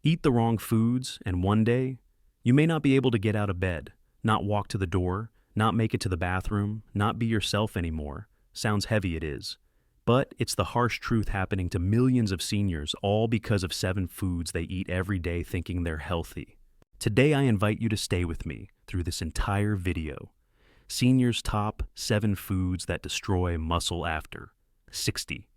Eat the wrong foods, and one day, you may not be able to get out of bed, not walk to the door, not make it to the bathroom, not be yourself anymore. Sounds heavy, it is. But it's the harsh truth happening to millions of seniors, all because of 7 foods they eat every day thinking they're healthy. Today I invite you to stay with me through this entire video. Seniors' top 7 foods that destroy muscle after 60.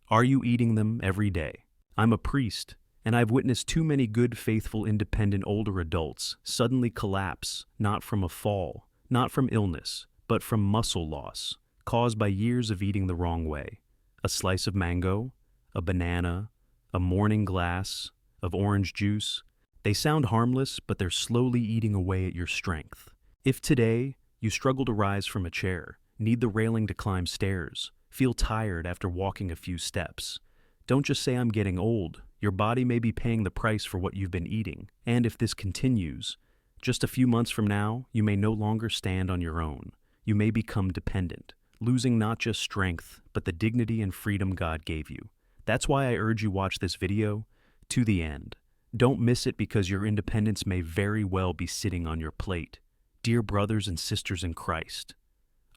Are you eating them every day? I'm a priest, and I've witnessed too many good, faithful, independent older adults suddenly collapse, not from a fall, not from illness, but from muscle loss, caused by years of eating the wrong way. A slice of mango, a banana, a morning glass of orange juice. They sound harmless, but they're slowly eating away at your strength. If today you struggle to rise from a chair, need the railing to climb stairs, feel tired after walking a few steps, don't just say I'm getting old. Your body may be paying the price for what you've been eating. And if this continues, just a few months from now, you may no longer stand on your own. You may become dependent, losing not just strength, but the dignity and freedom God gave you. That's why I urge you watch this video to the end. Don't miss it because your independence may very well be sitting on your plate. Dear brothers and sisters in Christ,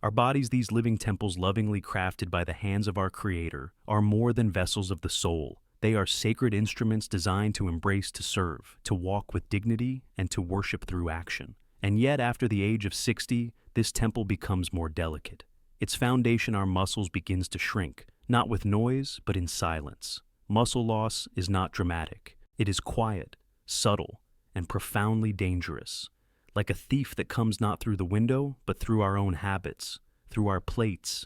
our bodies, these living temples lovingly crafted by the hands of our Creator, are more than vessels of the soul. They are sacred instruments designed to embrace, to serve, to walk with dignity, and to worship through action. And yet, after the age of 60, this temple becomes more delicate. Its foundation, our muscles, begins to shrink, not with noise, but in silence. Muscle loss is not dramatic. It is quiet, subtle, and profoundly dangerous. Like a thief that comes not through the window, but through our own habits, through our plates.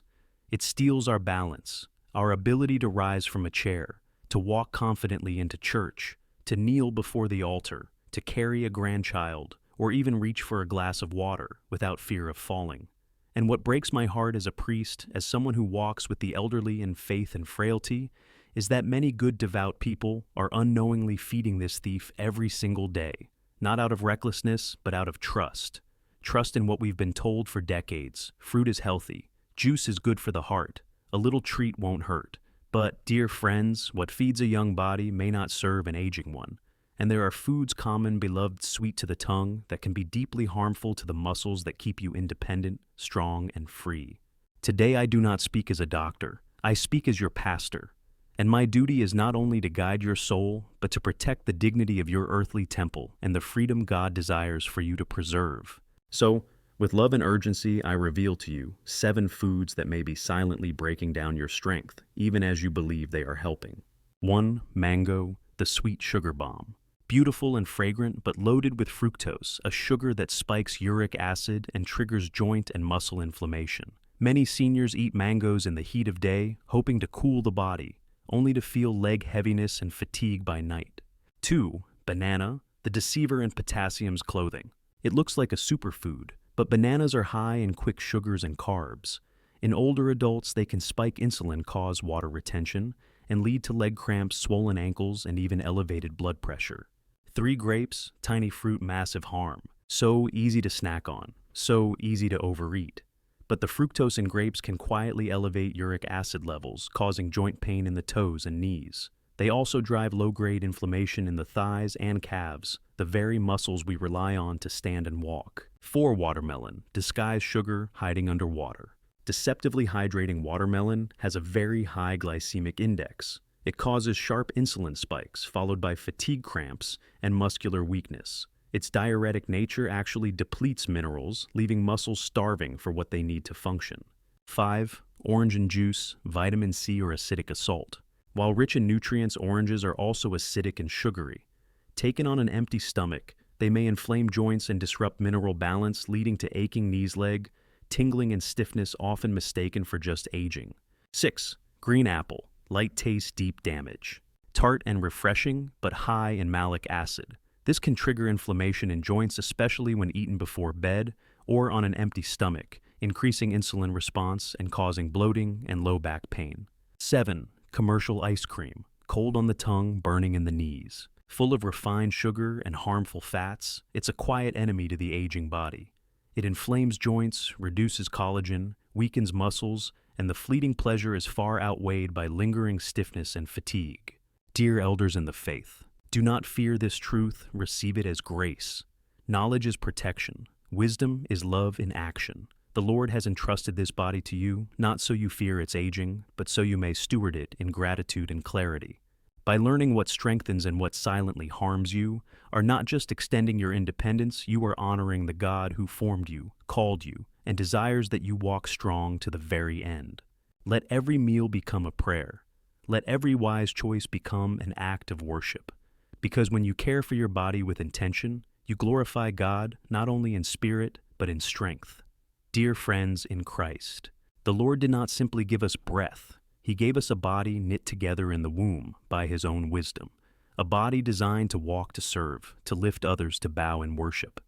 It steals our balance, our ability to rise from a chair, to walk confidently into church, to kneel before the altar, to carry a grandchild, or even reach for a glass of water without fear of falling. And what breaks my heart as a priest, as someone who walks with the elderly in faith and frailty, is that many good devout people are unknowingly feeding this thief every single day. Not out of recklessness, but out of trust. Trust in what we've been told for decades. Fruit is healthy. Juice is good for the heart. A little treat won't hurt. But, dear friends, what feeds a young body may not serve an aging one. And there are foods common, beloved, sweet to the tongue, that can be deeply harmful to the muscles that keep you independent, strong, and free. Today I do not speak as a doctor. I speak as your pastor. And my duty is not only to guide your soul, but to protect the dignity of your earthly temple and the freedom God desires for you to preserve. So, with love and urgency, I reveal to you 7 foods that may be silently breaking down your strength, even as you believe they are helping. 1. Mango, the sweet sugar bomb. Beautiful and fragrant, but loaded with fructose, a sugar that spikes uric acid and triggers joint and muscle inflammation. Many seniors eat mangoes in the heat of day, hoping to cool the body, only to feel leg heaviness and fatigue by night. 2. Banana, the deceiver in potassium's clothing. It looks like a superfood, but bananas are high in quick sugars and carbs. In older adults, they can spike insulin, cause water retention, and lead to leg cramps, swollen ankles, and even elevated blood pressure. 3. Grapes, tiny fruit, massive harm. So easy to snack on, so easy to overeat. But the fructose in grapes can quietly elevate uric acid levels, causing joint pain in the toes and knees. They also drive low-grade inflammation in the thighs and calves, the very muscles we rely on to stand and walk. 4. Watermelon, disguised sugar hiding under water. Deceptively hydrating watermelon has a very high glycemic index. It causes sharp insulin spikes, followed by fatigue cramps and muscular weakness. Its diuretic nature actually depletes minerals, leaving muscles starving for what they need to function. 5. Orange and juice, vitamin C or acidic assault. While rich in nutrients, oranges are also acidic and sugary. Taken on an empty stomach, they may inflame joints and disrupt mineral balance, leading to aching knees, leg, tingling and stiffness, often mistaken for just aging. 6. Green apple, light taste, deep damage. Tart and refreshing, but high in malic acid. This can trigger inflammation in joints, especially when eaten before bed or on an empty stomach, increasing insulin response and causing bloating and low back pain. 7. Commercial ice cream, cold on the tongue, burning in the knees. Full of refined sugar and harmful fats, it's a quiet enemy to the aging body. It inflames joints, reduces collagen, weakens muscles, and the fleeting pleasure is far outweighed by lingering stiffness and fatigue. Dear elders in the faith, Do not fear this truth, receive it as grace. Knowledge is protection. Wisdom is love in action. The Lord has entrusted this body to you, not so you fear its aging, but so you may steward it in gratitude and clarity. By learning what strengthens and what silently harms you, are not just extending your independence, you are honoring the God who formed you, called you, and desires that you walk strong to the very end. Let every meal become a prayer. Let every wise choice become an act of worship. Because when you care for your body with intention, you glorify God not only in spirit, but in strength. Dear friends in Christ, the Lord did not simply give us breath. He gave us a body knit together in the womb by His own wisdom, a body designed to walk to serve, to lift others to bow in worship.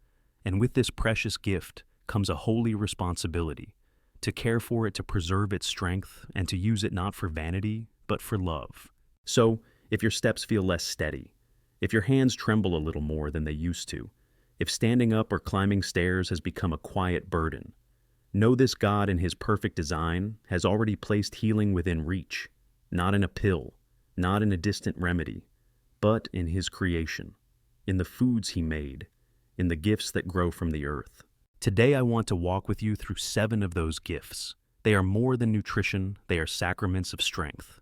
And with this precious gift comes a holy responsibility, to care for it, to preserve its strength, and to use it not for vanity, but for love. So, if your steps feel less steady, if your hands tremble a little more than they used to, if standing up or climbing stairs has become a quiet burden, know this: God in His perfect design has already placed healing within reach, not in a pill, not in a distant remedy, but in His creation, in the foods He made, in the gifts that grow from the earth. Today I want to walk with you through 7 of those gifts. They are more than nutrition, they are sacraments of strength.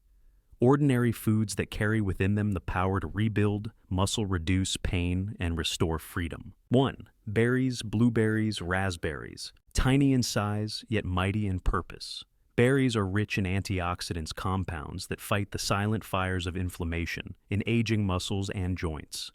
Ordinary foods that carry within them the power to rebuild, muscle reduce pain, and restore freedom. 1. Berries, blueberries, raspberries. Tiny in size, yet mighty in purpose. Berries are rich in antioxidants compounds that fight the silent fires of inflammation in aging muscles and joints.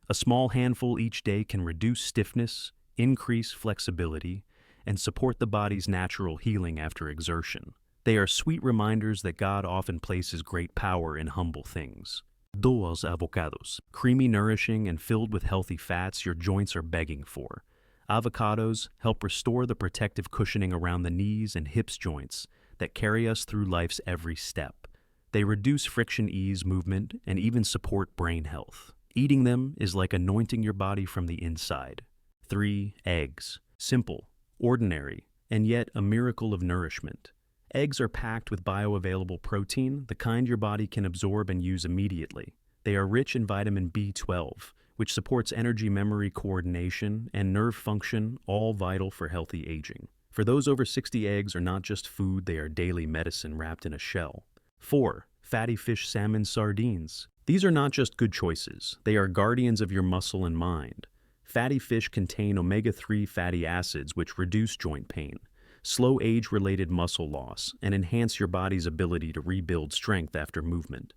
A small handful each day can reduce stiffness, increase flexibility, and support the body's natural healing after exertion. They are sweet reminders that God often places great power in humble things. 2. Avocados. Creamy, nourishing, and filled with healthy fats your joints are begging for. Avocados help restore the protective cushioning around the knees and hips joints that carry us through life's every step. They reduce friction, ease movement, and even support brain health. Eating them is like anointing your body from the inside. 3. Eggs. Simple, ordinary, and yet a miracle of nourishment. Eggs are packed with bioavailable protein, the kind your body can absorb and use immediately. They are rich in vitamin B12, which supports energy, memory, coordination, and nerve function, all vital for healthy aging. For those over 60, eggs are not just food, they are daily medicine wrapped in a shell. 4. Fatty fish, salmon, sardines. These are not just good choices, they are guardians of your muscle and mind. Fatty fish contain omega-3 fatty acids which reduce joint pain, slow age-related muscle loss, and enhance your body's ability to rebuild strength after movement.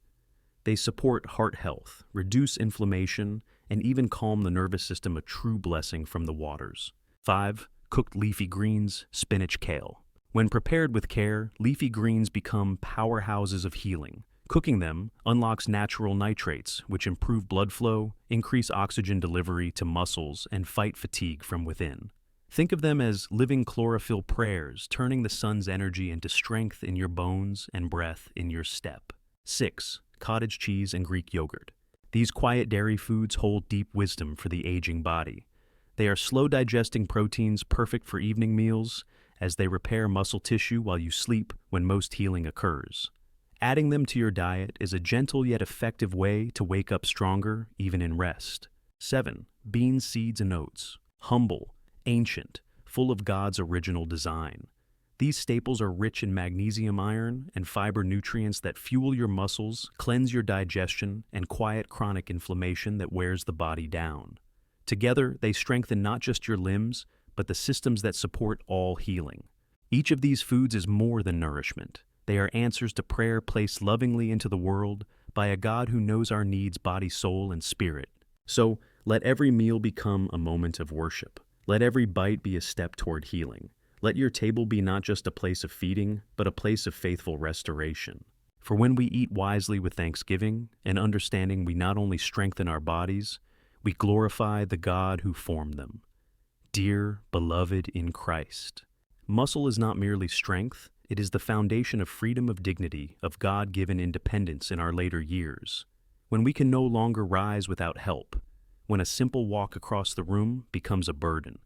They support heart health, reduce inflammation, and even calm the nervous system, a true blessing from the waters. 5. Cooked leafy greens, spinach, kale. When prepared with care, leafy greens become powerhouses of healing. Cooking them unlocks natural nitrates, which improve blood flow, increase oxygen delivery to muscles, and fight fatigue from within. Think of them as living chlorophyll prayers, turning the sun's energy into strength in your bones and breath in your step. 6. Cottage cheese and Greek yogurt. These quiet dairy foods hold deep wisdom for the aging body. They are slow-digesting proteins perfect for evening meals, as they repair muscle tissue while you sleep when most healing occurs. Adding them to your diet is a gentle yet effective way to wake up stronger, even in rest. 7. Beans, seeds, and oats. Humble, ancient, full of God's original design. These staples are rich in magnesium, iron, and fiber nutrients that fuel your muscles, cleanse your digestion, and quiet chronic inflammation that wears the body down. Together, they strengthen not just your limbs, but the systems that support all healing. Each of these foods is more than nourishment. They are answers to prayer placed lovingly into the world by a God who knows our needs, body, soul, and spirit. So, let every meal become a moment of worship. Let every bite be a step toward healing. Let your table be not just a place of feeding, but a place of faithful restoration. For when we eat wisely with thanksgiving and understanding, we not only strengthen our bodies, we glorify the God who formed them. Dear beloved in Christ, muscle is not merely strength, it is the foundation of freedom, of dignity, of God-given independence in our later years. When we can no longer rise without help, when a simple walk across the room becomes a burden,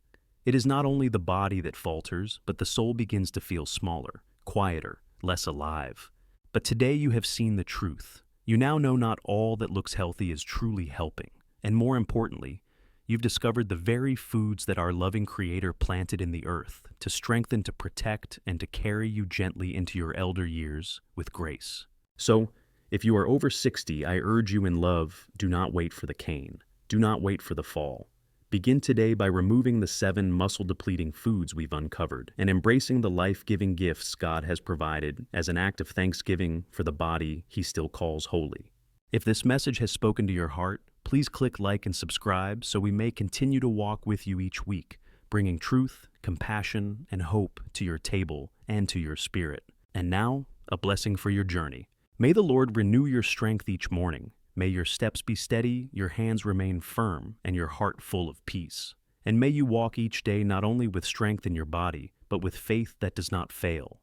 it is not only the body that falters, but the soul begins to feel smaller, quieter, less alive. But today you have seen the truth. You now know not all that looks healthy is truly helping, and more importantly, you've discovered the very foods that our loving Creator planted in the earth to strengthen, to protect, and to carry you gently into your elder years with grace. So, if you are over 60, I urge you in love, do not wait for the cane. Do not wait for the fall. Begin today by removing the 7 muscle-depleting foods we've uncovered and embracing the life-giving gifts God has provided as an act of thanksgiving for the body He still calls holy. If this message has spoken to your heart, please click like and subscribe so we may continue to walk with you each week, bringing truth, compassion, and hope to your table and to your spirit. And now, a blessing for your journey. May the Lord renew your strength each morning. May your steps be steady, your hands remain firm, and your heart full of peace. And may you walk each day not only with strength in your body, but with faith that does not fail.